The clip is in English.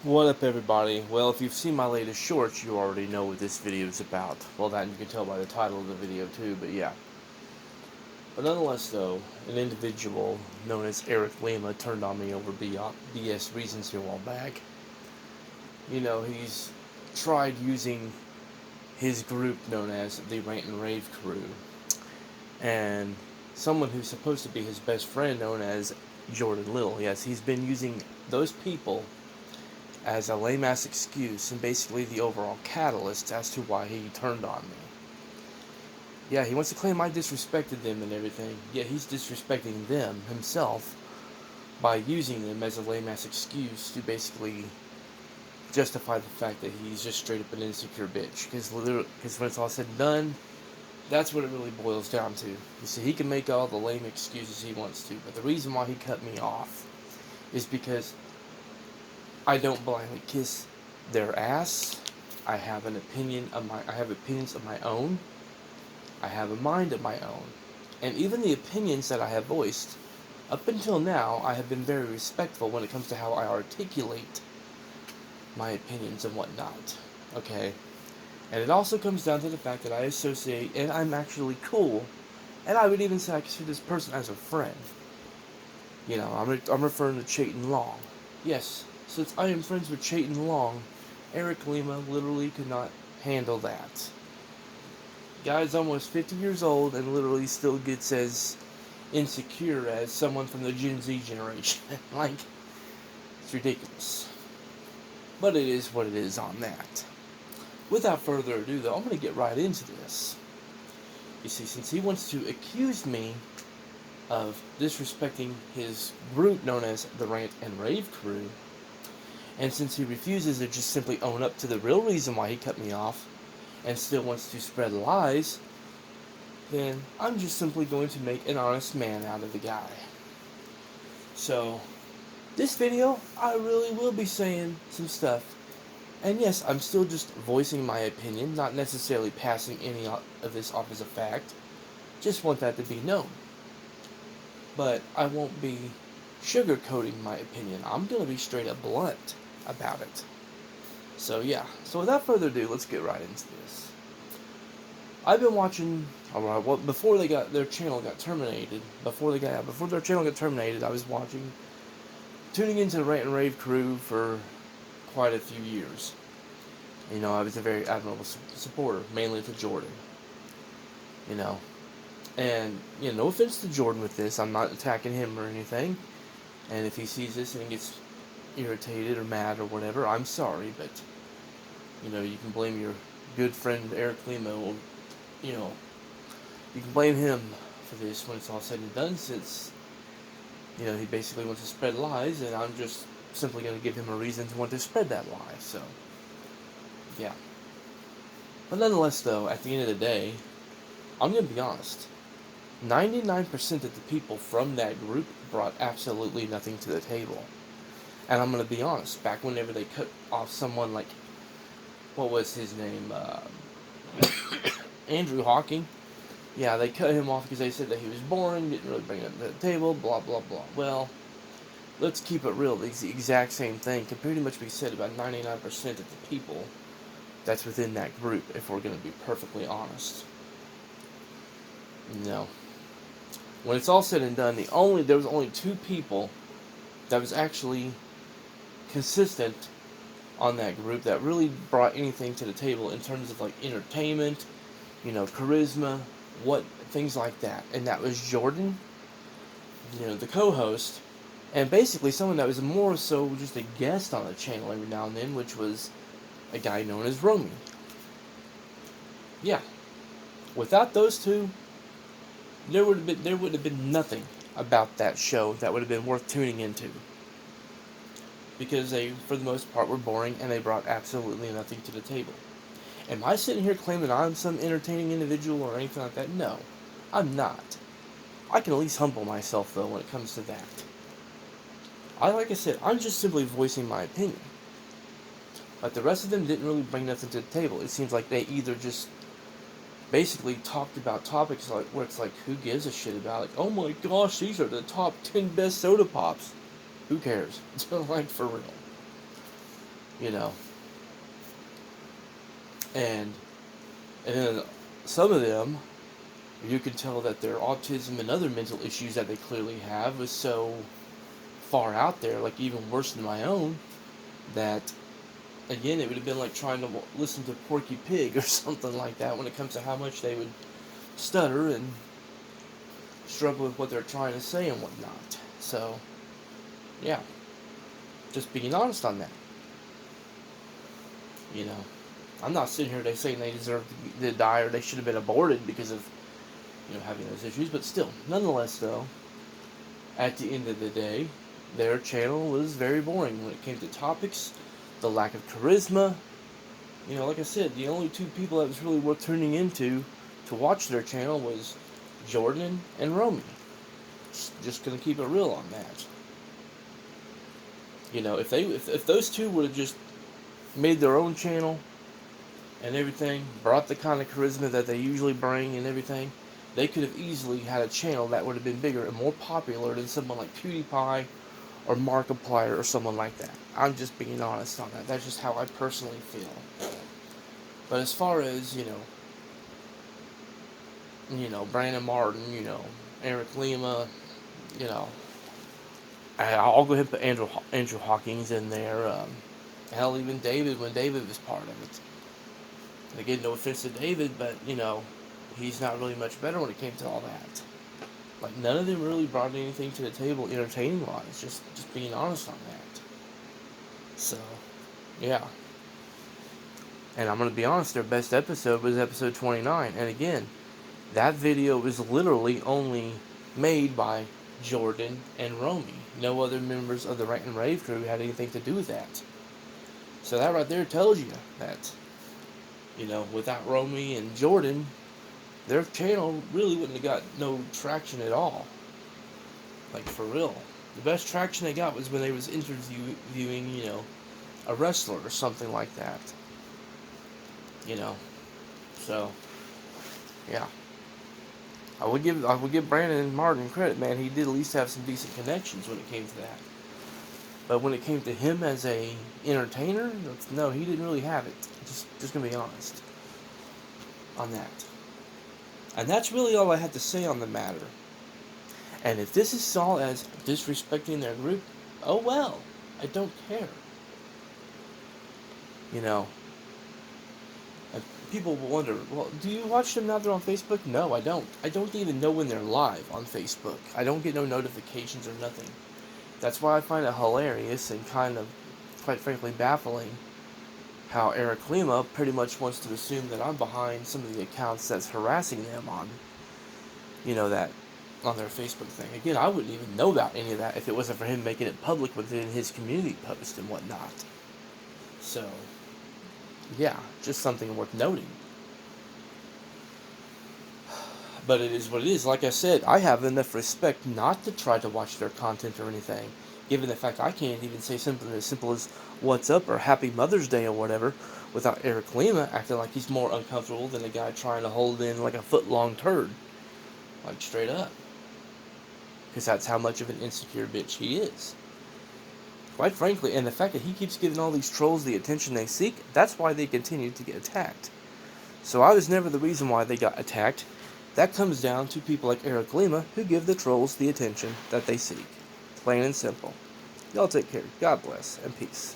What up, everybody? Well, if you've seen my latest shorts, you already know what this video is about. Well, that you can tell by the title of the video too, but yeah. But nonetheless, though, an individual known as Eric Lima turned on me over BS reasons here a while back. You know, he's tried using his group known as the Rant and Rave Crew, and someone who's supposed to be his best friend known as Jordan Little. Yes, he's been using those people as a lame-ass excuse and basically the overall catalyst as to why he turned on me. Yeah, he wants to claim I disrespected them and everything, yet he's disrespecting them himself by using them as a lame-ass excuse to basically justify the fact that he's just straight up an insecure bitch. Because when it's all said and done, that's what it really boils down to. You see, he can make all the lame excuses he wants to, but the reason why he cut me off is because I don't blindly kiss their ass. I have opinions of my own. I have a mind of my own. And even the opinions that I have voiced, up until now, I have been very respectful when it comes to how I articulate my opinions and whatnot. Okay? And it also comes down to the fact that I associate, and I'm actually cool, and I would even say I consider this person as a friend. You know, I'm referring to Chayton Long. Yes, since I am friends with Chayton Long, Eric Lima literally could not handle that. Guy's almost 50 years old and literally still gets as insecure as someone from the Gen Z generation. Like, it's ridiculous. But it is what it is on that. Without further ado, though, I'm going to get right into this. You see, since he wants to accuse me of disrespecting his group known as the Rant and Rave Crew, and since he refuses to just simply own up to the real reason why he cut me off, and still wants to spread lies, then I'm just simply going to make an honest man out of the guy. So, this video, I really will be saying some stuff. And yes, I'm still just voicing my opinion, not necessarily passing any of this off as a fact. Just want that to be known. But I won't be sugarcoating my opinion. I'm going to be straight up blunt about it. So yeah, so without further ado, let's get right into this. I've been watching, before their channel got terminated, before their channel got terminated, I was tuning into the Rant and Rave Crew for quite a few years. You know, I was a very admirable supporter, mainly to Jordan. You know, and you know, no offense to Jordan with this, I'm not attacking him or anything. And if he sees this and he gets irritated or mad or whatever, I'm sorry, but you know, you can blame your good friend Eric Lima, or you know, you can blame him for this when it's all said and done, since you know, he basically wants to spread lies, and I'm just simply going to give him a reason to want to spread that lie. So yeah, but nonetheless, though, at the end of the day, I'm going to be honest, 99% of the people from that group brought absolutely nothing to the table. And I'm going to be honest, back whenever they cut off someone like, what was his name, Andrew Hawking, yeah, they cut him off because they said that he was boring, didn't really bring it to the table, blah, blah, blah. Well, let's keep it real. The exact same thing can pretty much be said about 99% of the people that's within that group, if we're going to be perfectly honest. You know, when it's all said and done, there was only two people that was actually consistent on that group that really brought anything to the table in terms of like entertainment, you know, charisma, things like that. And that was Jordan, you know, the co-host, and basically someone that was more so just a guest on the channel every now and then, which was a guy known as Romy. Yeah, without those two, there would have been nothing about that show that would have been worth tuning into, because they, for the most part, were boring and they brought absolutely nothing to the table. Am I sitting here claiming I'm some entertaining individual or anything like that? No, I'm not. I can at least humble myself, though, when it comes to that. Like I said, I'm just simply voicing my opinion. But the rest of them didn't really bring nothing to the table. It seems like they either just basically talked about topics like where it's like, who gives a shit about, like, oh my gosh, these are the top 10 best soda pops. Who cares? Like, for real. you know. And then some of them, you can tell that their autism and other mental issues that they clearly have is so far out there, like even worse than my own, that again it would have been like trying to listen to Porky Pig or something like that when it comes to how much they would stutter and struggle with what they're trying to say and whatnot. So, yeah, just being honest on that. You know, I'm not sitting here saying they deserve to die or they should have been aborted because of, having those issues, but still, nonetheless, though, at the end of the day, their channel was very boring when it came to topics, the lack of charisma. Like I said, the only two people that was really worth tuning into to watch their channel was Jordan and Romy. Just gonna keep it real on that. If those two would have just made their own channel and everything, brought the kind of charisma that they usually bring and everything, they could have easily had a channel that would have been bigger and more popular than someone like PewDiePie or Markiplier or someone like that. I'm just being honest on that. That's just how I personally feel. But as far as, Brandon Martin, Eric Lima, I'll go ahead and put Andrew Hawkins in there. Hell, even David, when David was part of it. And again, no offense to David, but, he's not really much better when it came to all that. Like, none of them really brought anything to the table entertaining-wise, just being honest on that. So, yeah. And I'm going to be honest, their best episode was episode 29. And again, that video was literally only made by Jordan and Romy. No other members of the Rant and Rave crew had anything to do with that. So that right there tells you that, without Romy and Jordan, their channel really wouldn't have got no traction at all. Like, for real. The best traction they got was when they was interviewing, a wrestler or something like that. So, yeah. I would give Brandon Martin credit, man. He did at least have some decent connections when it came to that. But when it came to him as a entertainer, no, he didn't really have it. Just gonna be honest on that. And that's really all I had to say on the matter. And if this is saw as disrespecting their group, oh well. I don't care. And people will wonder, well, do you watch them now they're on Facebook? No, I don't. I don't even know when they're live on Facebook. I don't get no notifications or nothing. That's why I find it hilarious and kind of, quite frankly, baffling how Eric Lima pretty much wants to assume that I'm behind some of the accounts that's harassing them on, that, on their Facebook thing. Again, I wouldn't even know about any of that if it wasn't for him making it public within his community post and whatnot. So, yeah, just something worth noting. But it is what it is. Like I said, I have enough respect not to try to watch their content or anything, given the fact I can't even say something as simple as what's up or Happy Mother's Day or whatever without Eric Lima acting like he's more uncomfortable than a guy trying to hold in like a foot-long turd. Like, straight up. Because that's how much of an insecure bitch he is. Quite frankly, and the fact that he keeps giving all these trolls the attention they seek, that's why they continue to get attacked. So I was never the reason why they got attacked. That comes down to people like Eric Lima who give the trolls the attention that they seek. Plain and simple. Y'all take care. God bless and peace.